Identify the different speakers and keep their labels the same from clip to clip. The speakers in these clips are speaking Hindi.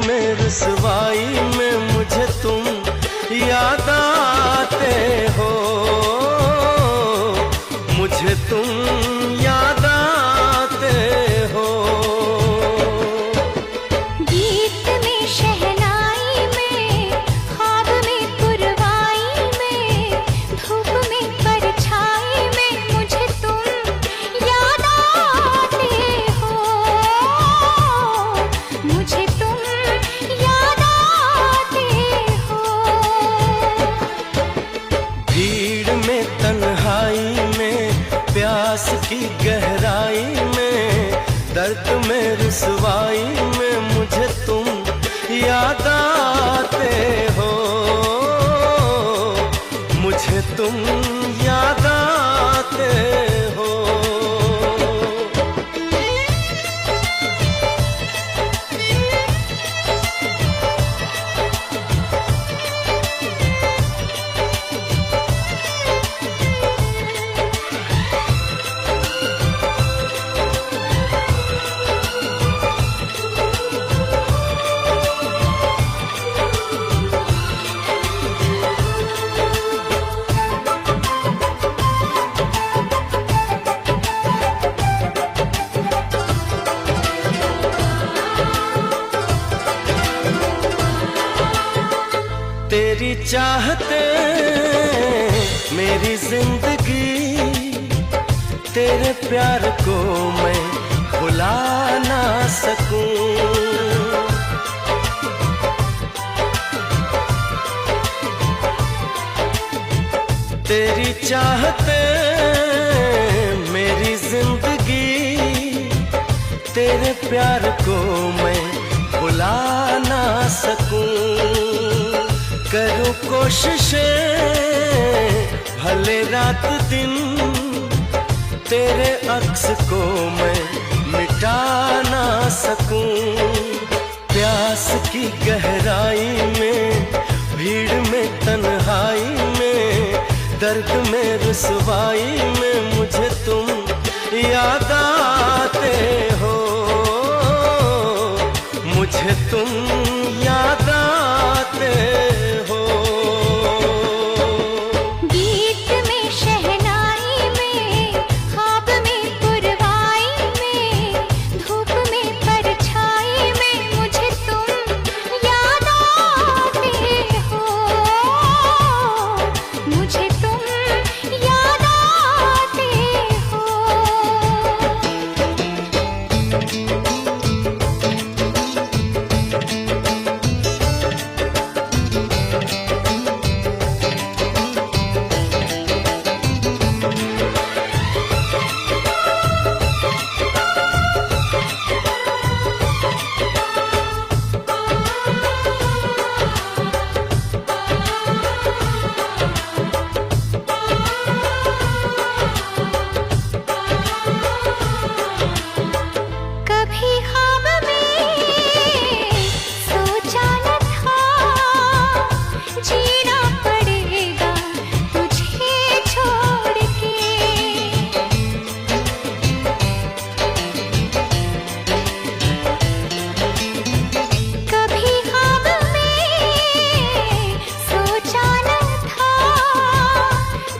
Speaker 1: में रुसवाई में मुझे तुम याद आते हो, मुझे तुम याद आते हो।
Speaker 2: गीत में शहनाई में, ख्वाब में पुरवाई में, धूप में परछाई में मुझे तुम याद आते हो, मुझे तुम याद आते हो।
Speaker 1: भीड़ में तन्हाई में, प्यास की गहराई में, दर्द में रुसवाई में मुझे तुम याद आते हो, मुझे तुम याद आते हो। तेरी चाहते मेरी जिंदगी, तेरे प्यार को मैं भुला ना सकूं। तेरी चाहते मेरी जिंदगी, तेरे प्यार को मैं भुला ना सकूं। करूं कोशिशें भले रात दिन, तेरे अक्स को मैं मिटा ना सकूं। प्यास की गहराई में, भीड़ में तन्हाई में, दर्द में रुसवाई में मुझे तुम याद आते हो, मुझे तुम याद आते हो।
Speaker 2: गीत में शहनाई में, ख्वाब में पुरवाई में, धूप में परछाई में मुझे तुम याद आते हो, मुझे तुम याद आते हो। कभी ख्वाब में सोचा न था, जीना पड़ेगा तुझे छोड़ के। कभी ख्वाब में सोचा न था,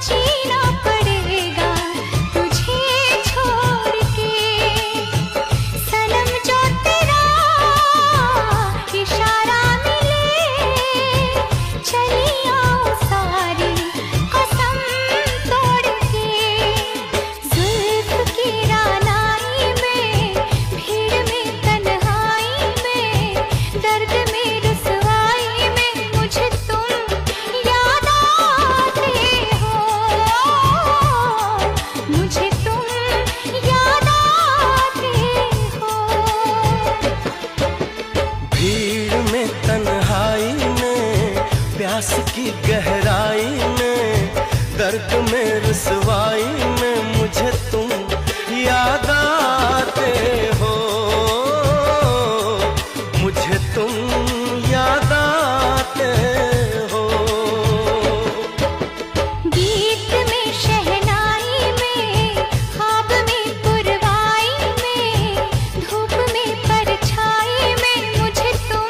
Speaker 2: जीना पड़ेगा तुझे छोड़ के। सनम जो तेरा इशारा मिले, चली आऊं सारी कसम तोड़ के। जुल्फ की रानाई में, भीड़ में तन्हाई में, दर्द में रुसवाई में मुझे तुम याद आते हो, मुझे तुम याद आते हो।
Speaker 1: भीड़ में तन्हाई में, प्यास की गहराई में, दर्द में रुसवाई में मुझे तुम याद आते हो, मुझे तुम याद आते हो।
Speaker 2: गीत में शहनाई में, ख्वाब में पुरवाई में, धूप में परछाई में मुझे तुम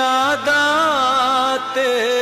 Speaker 1: याद आते